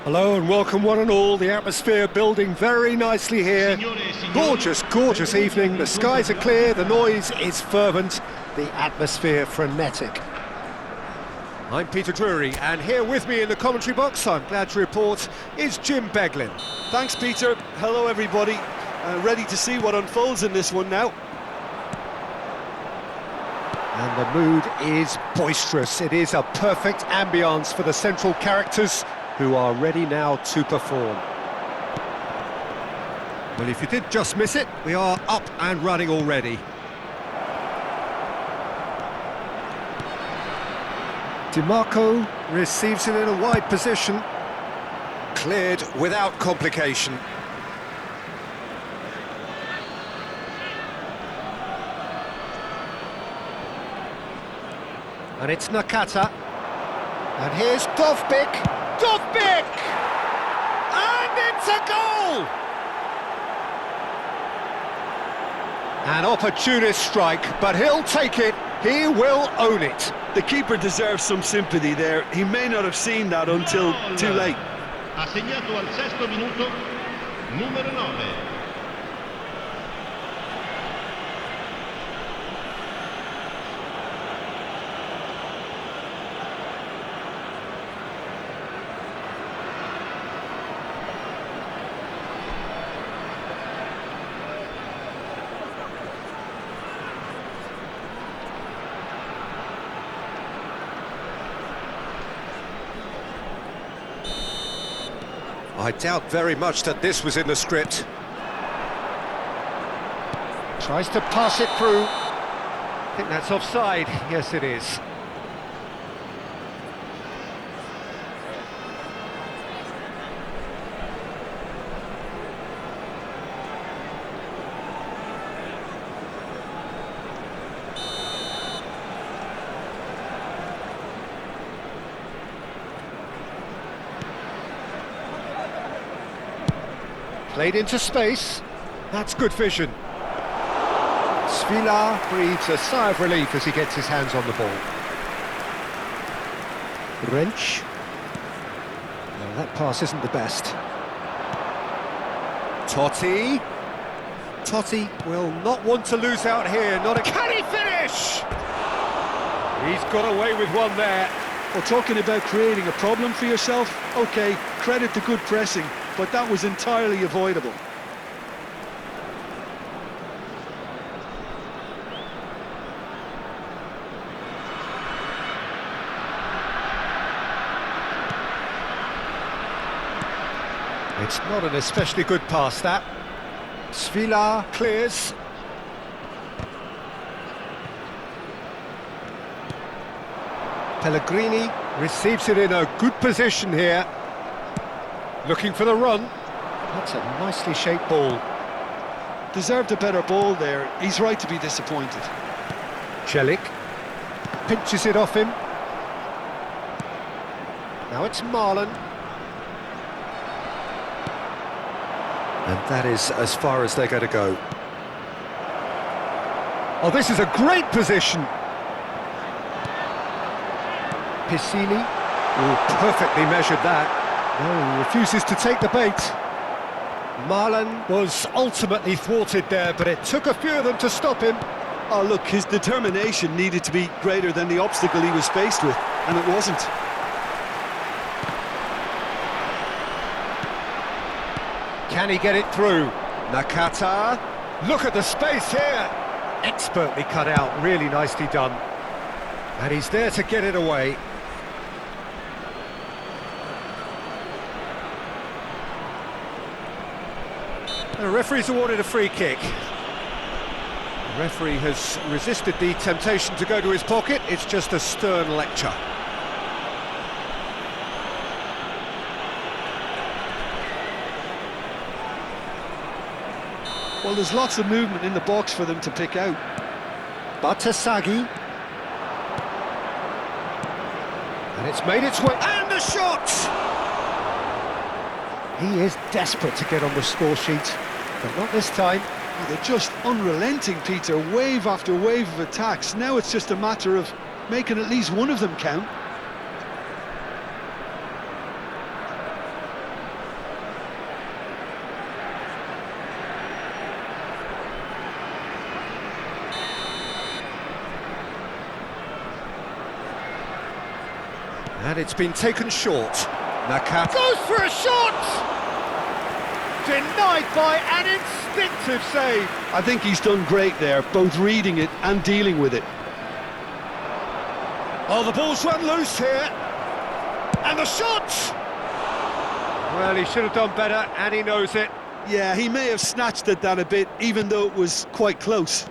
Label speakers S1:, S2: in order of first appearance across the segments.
S1: Hello and welcome one and all, the atmosphere building very nicely here. Gorgeous, gorgeous evening, the skies are clear, the noise is fervent, the atmosphere frenetic. I'm Peter Drury, and here with me in the commentary box, I'm glad to report, is Jim Beglin.
S2: Thanks, Peter. Hello, everybody. Ready to see what unfolds in this one now.
S1: And the mood is boisterous. It is a perfect ambience for the central characters, who are ready now to perform. Well, if you did just miss it, we are up and running already. DiMarco receives it in a wide position. Cleared without complication. And it's Nakata. And here's Dovbyk. Dovbyk! And it's a goal! An opportunist strike, but he'll take it. He will own it.
S2: The keeper deserves some sympathy there. He may not have seen that until too late.
S3: Ha segnato al sesto minuto, numero 9.
S1: I doubt very much that this was in the script. Tries to pass it through. I think that's offside. Yes, it is. Played into space. That's good vision. Svilar breathes a sigh of relief as he gets his hands on the ball. Wrench. No, that pass isn't the best. Totti. Totti will not want to lose out here. Not a... Can he finish? He's got away with one there.
S2: Well, talking about creating a problem for yourself, OK, credit to good pressing, but that was entirely avoidable.
S1: It's not an especially good pass, that. Svilar clears. Pellegrini receives it in a good position here. Looking for the run. That's a nicely shaped ball.
S2: Deserved a better ball there. He's right to be disappointed.
S1: Celik pinches it off him. Now it's Marlon. And that is as far as they're going to go. Oh, this is a great position. Piscini. Oh, perfectly measured that. No, he refuses to take the bait. Marlon was ultimately thwarted there, but it took a few of them to stop him.
S2: Oh, look, his determination needed to be greater than the obstacle he was faced with, and it wasn't.
S1: Can he get it through? Nakata. Look at the space here. Expertly cut out, really nicely done. And he's there to get it away. The referee's awarded a free kick. The referee has resisted the temptation to go to his pocket. It's just a stern lecture.
S2: Well, there's lots of movement in the box for them to pick out.
S1: Batasagi. And it's made its way... And the shot! He is desperate to get on the score sheet, but not this time.
S2: They're just unrelenting, Peter, wave after wave of attacks. Now it's just a matter of making at least one of them count.
S1: And it's been taken short. Nakata goes for a shot! Denied by an instinctive save.
S2: I think he's done great there, both reading it and dealing with it.
S1: Oh, the ball's run loose here. And the shot! Well, he should have done better, and he knows it.
S2: Yeah, he may have snatched at that a bit, even though it was quite close.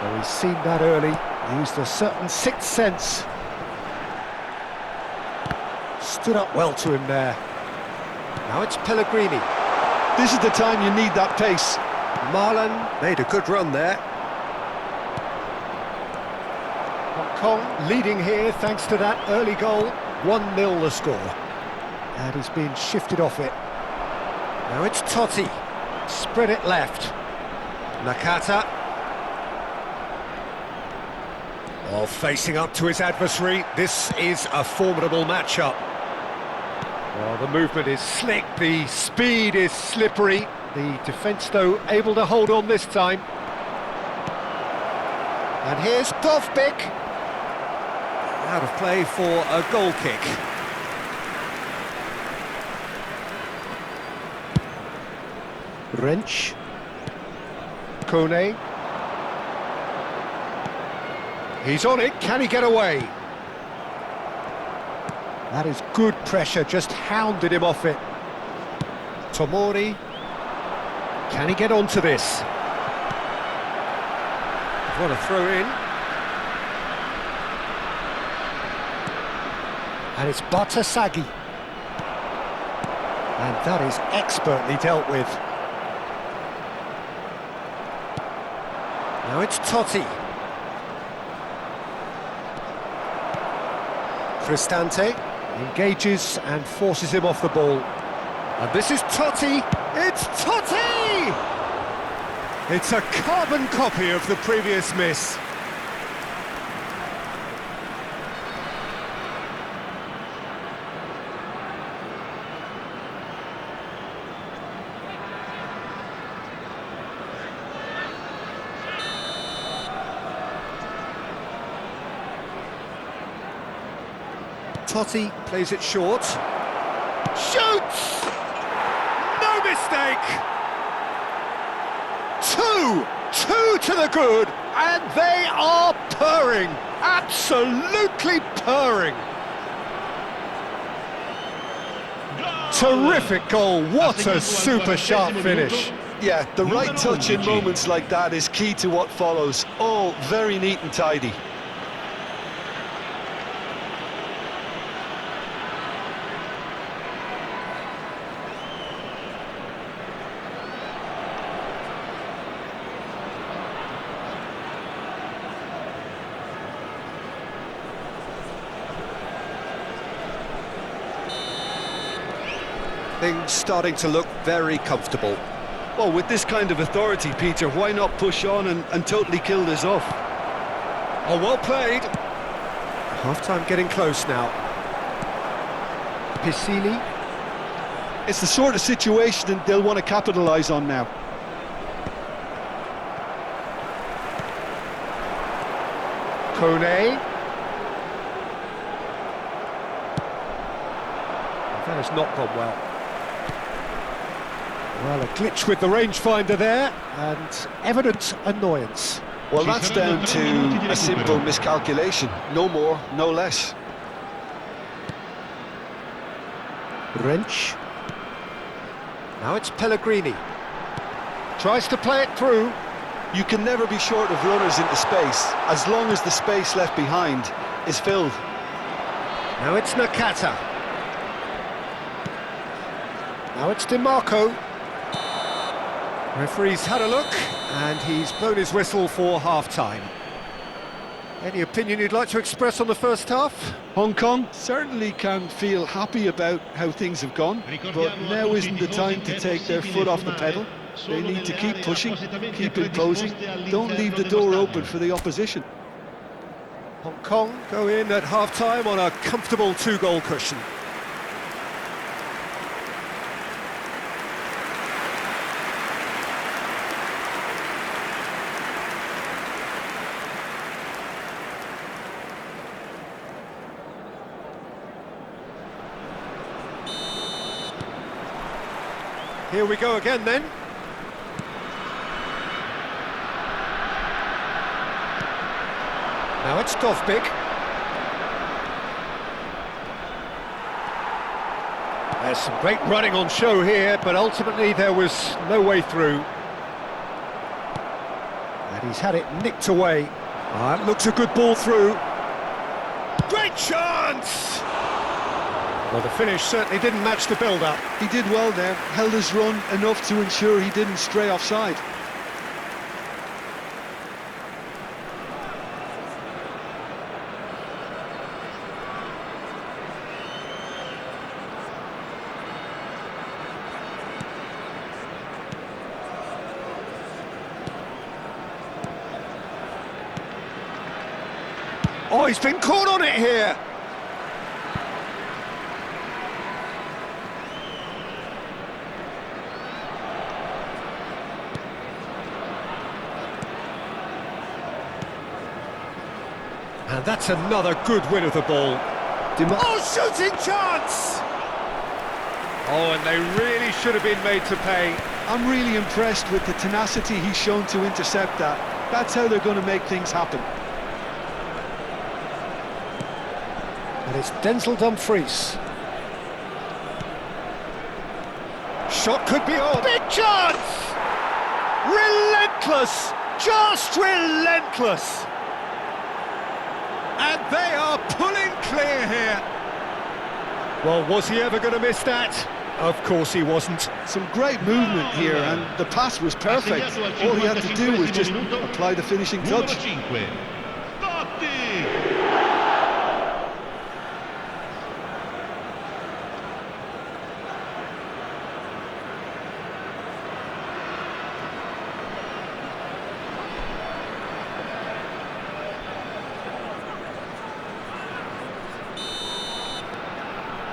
S1: Well, he's seen that early, used a certain sixth sense. Stood up well to him there. Now it's Pellegrini.
S2: This is the time you need that pace.
S1: Marlon made a good run there. Hong Kong leading here thanks to that early goal. 1-0 the score. And he's been shifted off it. Now it's Totti. Spread it left. Nakata. Oh, facing up to his adversary. This is a formidable matchup. Well, the movement is slick, the speed is slippery. The defence, though, able to hold on this time. And here's Dovbyk. Out of play for a goal kick. Wrench. Kone. He's on it, can he get away? That is good pressure, just hounded him off it. Tomori. Can he get onto this? What a throw in. And it's Batasagi. And that is expertly dealt with. Now it's Totti. Cristante engages and forces him off the ball. And this is Totti! It's Totti! It's a carbon copy of the previous miss. Totti plays it short. Shoots! No mistake! Two to the good, and they are purring. Absolutely purring. Terrific goal, what a super sharp finish.
S2: Yeah, the right touch in moments like that is key to what follows. All very neat and tidy.
S1: Things starting to look very comfortable.
S2: Well, with this kind of authority, Peter, why not push on and totally kill this off?
S1: Oh, well played. Half-time getting close now. Pisili.
S2: It's the sort of situation that they'll want to capitalise on now.
S1: Kone. That has not gone well. Well, a glitch with the rangefinder there, and evident annoyance.
S2: Well, that's down to a simple miscalculation. No more, no less.
S1: Wrench. Now it's Pellegrini. Tries to play it through.
S2: You can never be short of runners into space, as long as the space left behind is filled.
S1: Now it's Nakata. Now it's DiMarco. Referee's had a look, and he's blown his whistle for half-time. Any opinion you'd like to express on the first half?
S2: Hong Kong certainly can feel happy about how things have gone, but now isn't the time to take their foot off the pedal. They need to keep pushing, keep imposing, don't leave the door open for the opposition.
S1: Hong Kong go in at half-time on a comfortable two-goal cushion. Here we go again then. Now it's Dovbyk. There's some great running on show here, but ultimately there was no way through. And he's had it nicked away. It looks a good ball through. Great chance! Well, the finish certainly didn't match the build-up.
S2: He did well there, held his run enough to ensure he didn't stray offside.
S1: Oh, he's been caught on it here! And that's another good win of the ball. Oh, shooting chance! Oh, and they really should have been made to pay.
S2: I'm really impressed with the tenacity he's shown to intercept that. That's how they're going to make things happen.
S1: And it's Denzel Dumfries. Shot could be on. Big chance! Relentless! Just relentless! And they are pulling clear here. Well, was he ever going to miss that? Of course he wasn't.
S2: Some great movement here, and the pass was perfect. All he had to do was just apply the finishing touch.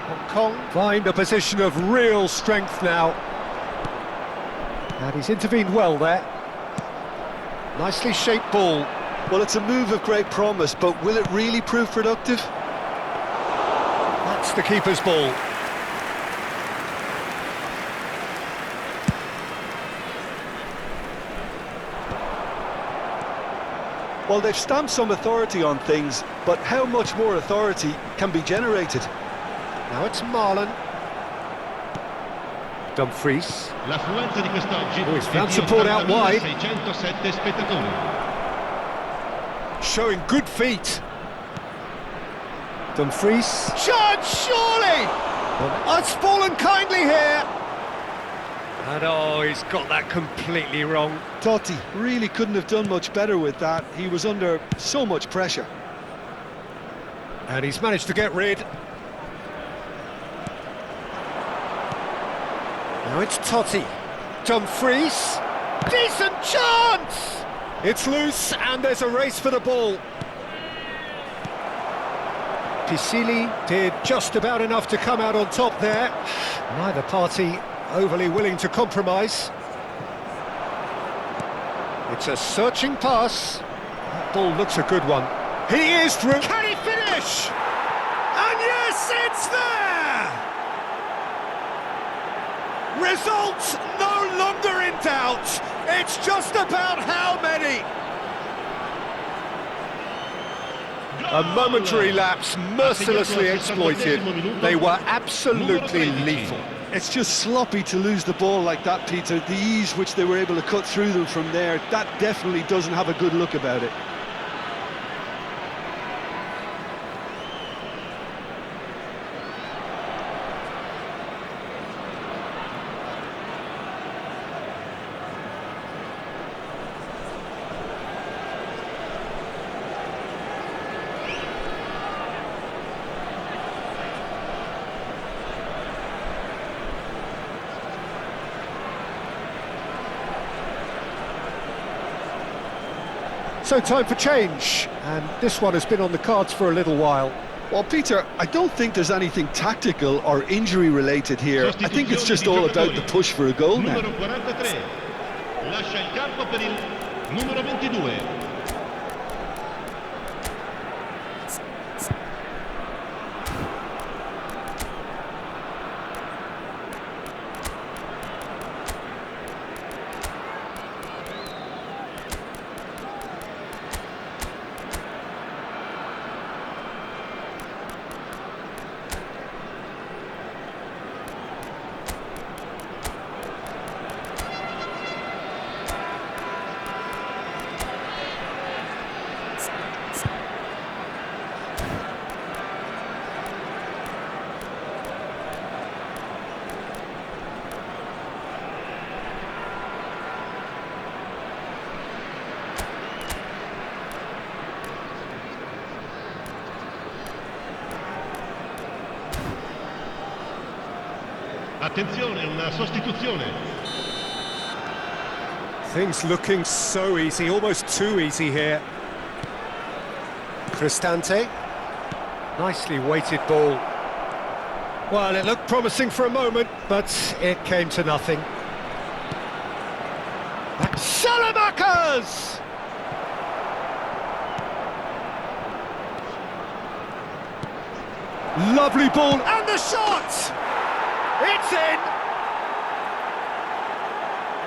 S1: Hong Kong find a position of real strength now. And he's intervened well there. Nicely shaped ball.
S2: Well, it's a move of great promise, but will it really prove productive?
S1: That's the keeper's ball.
S2: Well, they've stamped some authority on things, but how much more authority can be generated?
S1: Now it's Marlon. Dumfries.
S3: L'affluenza di quest'oggi
S1: Oh, he's found support out wide.
S3: 607 spettatori.
S1: Showing good feet. Dumfries. Shot, surely! Well, it's fallen kindly here. And oh, he's got that completely wrong.
S2: Totti really couldn't have done much better with that. He was under so much pressure.
S1: And he's managed to get rid. Now it's Totti. Dumfries. Decent chance! It's loose and there's a race for the ball. Pisili did just about enough to come out on top there. Neither party overly willing to compromise. It's a searching pass. That ball looks a good one. He is through. Can he finish? And yes, it's there! Results no longer in doubt. It's just about how many. A momentary lapse mercilessly exploited. They were absolutely lethal.
S2: It's just sloppy to lose the ball like that, Peter. The ease which they were able to cut through them from there, that definitely doesn't have a good look about it.
S1: So time for change, and this one has been on the cards for a little while.
S2: Well, Peter, I don't think there's anything tactical or injury related here. I think it's just all about the push for a goal now.
S3: Numero 43. Lascia il campo per il numero 22. Attenzione, una sostituzione.
S1: Things looking so easy, almost too easy here. Cristante. Nicely weighted ball. Well, it looked promising for a moment, but it came to nothing. Salamakers! Lovely ball, and the shot! It's in!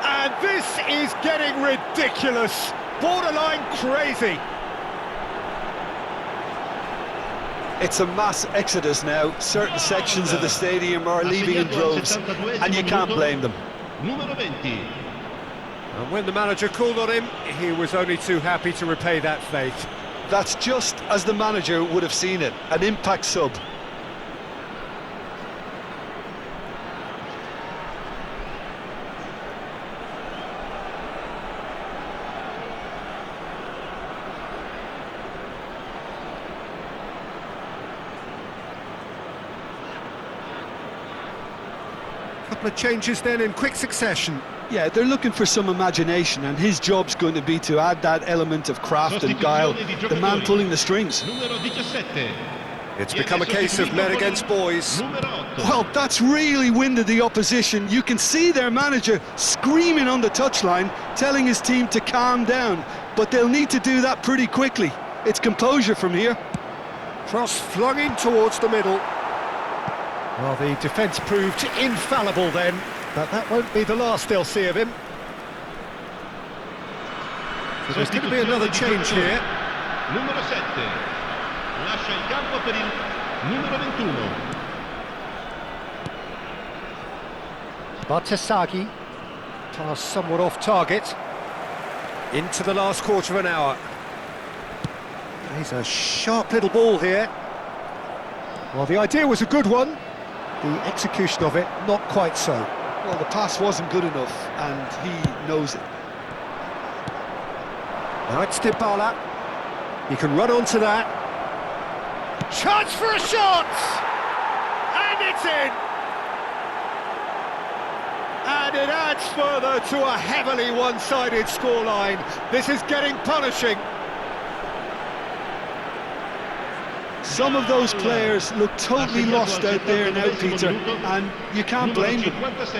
S1: And this is getting ridiculous, borderline crazy.
S2: It's a mass exodus now. Certain sections of the stadium are leaving in droves, and you can't blame them.
S3: Numero 20.
S1: And when the manager called on him, he was only too happy to repay that faith.
S2: That's just as the manager would have seen it, an impact sub.
S1: Couple of changes then in quick succession.
S2: Yeah, they're looking for some imagination, and his job's going to be to add that element of craft and guile, the man pulling the strings.
S3: Numero 17.
S1: It's become a case of men against boys.
S3: Numero 8.
S2: Well, that's really winded the opposition. You can see their manager screaming on the touchline, telling his team to calm down, but they'll need to do that pretty quickly. It's composure from here.
S1: Cross flung in towards the middle. Well, the defence proved infallible then, but that won't be the last they'll see of him. So there's going to be another change here.
S3: Numero 7. Lascia il campo per il numero 21.
S1: Bartesaghi, pass somewhat off target. Into the last quarter of an hour. He's a sharp little ball here. Well, the idea was a good one. The execution of it, not quite so.
S2: Well, the pass wasn't good enough, and he knows it.
S1: Now it's Dybala. He can run onto that. Chance for a shot! And it's in! And it adds further to a heavily one-sided scoreline. This is getting punishing.
S2: Some of those players look totally lost out there now, Peter, and you can't blame them.
S3: 56.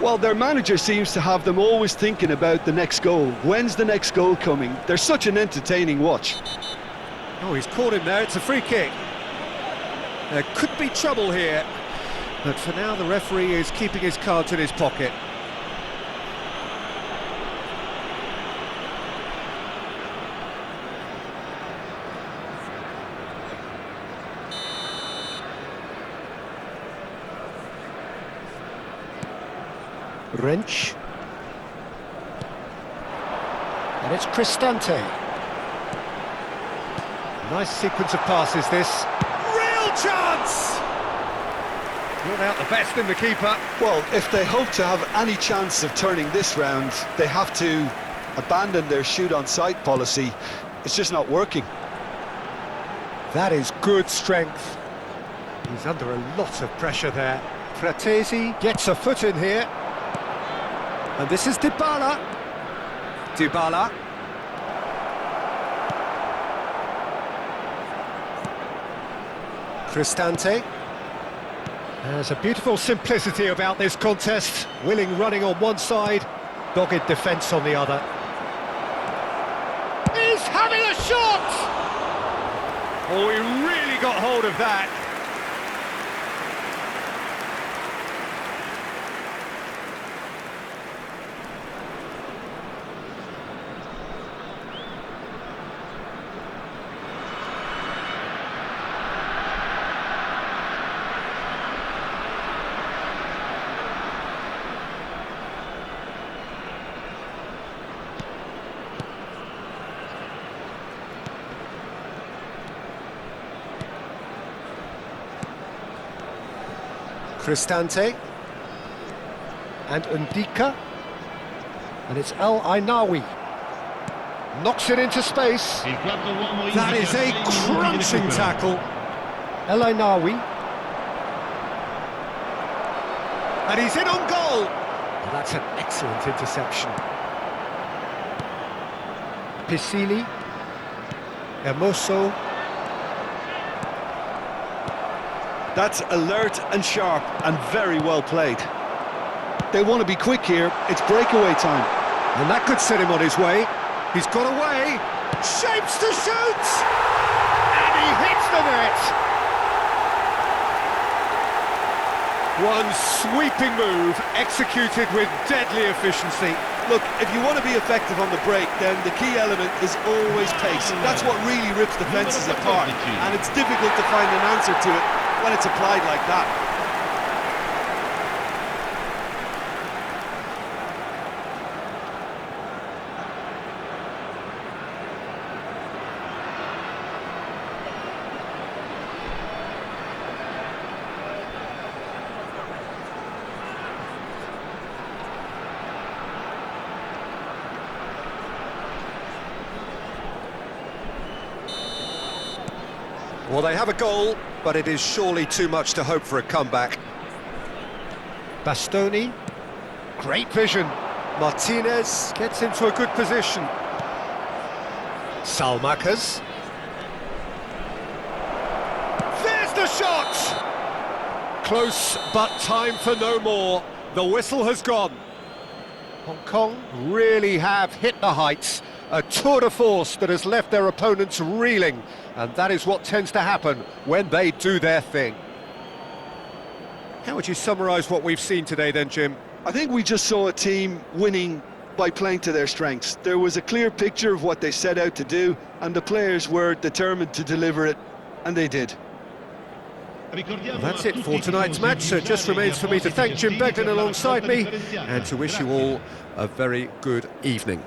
S2: Well, their manager seems to have them always thinking about the next goal. When's the next goal coming? They're such an entertaining watch.
S1: Oh, he's caught him there, it's a free kick. There could be trouble here, but for now the referee is keeping his cards in his pocket. Wrench. And it's Cristante. Nice sequence of passes, this. Real chance! Brought out the best in the keeper.
S2: Well, if they hope to have any chance of turning this round, they have to abandon their shoot-on-sight policy. It's just not working.
S1: That is good strength. He's under a lot of pressure there. Fratesi gets a foot in here. And this is Dybala. Dybala. Cristante. There's a beautiful simplicity about this contest. Willing running on one side, dogged defence on the other. He's having a shot! Oh, he really got hold of that. Cristante. And Ndika. And it's El Ainawi. Knocks it into space. That is a crunching tackle. El Ainawi. And he's in on goal. Well, that's an excellent interception. Pisili. Hermoso.
S2: That's alert and sharp and very well played. They want to be quick here. It's breakaway time.
S1: And that could set him on his way. He's got away. Shapes to shoot! And he hits the net! One sweeping move, executed with deadly efficiency.
S2: Look, if you want to be effective on the break, then the key element is always pace. That's what really rips defences apart. And it's difficult to find an answer to it when it's applied like that.
S1: Well, they have a goal, but it is surely too much to hope for a comeback. Bastoni, great vision. Martinez gets into a good position. Salmakas. There's the shot! Close, but time for no more. The whistle has gone. Hong Kong really have hit the heights. A tour de force that has left their opponents reeling, and that is what tends to happen when they do their thing. How would you summarise what we've seen today then, Jim?
S2: I think we just saw a team winning by playing to their strengths. There was a clear picture of what they set out to do, and the players were determined to deliver it, and they did.
S1: Well, that's it for tonight's match, so it just remains for me to thank Jim Beglin alongside me, and to wish you all a very good evening.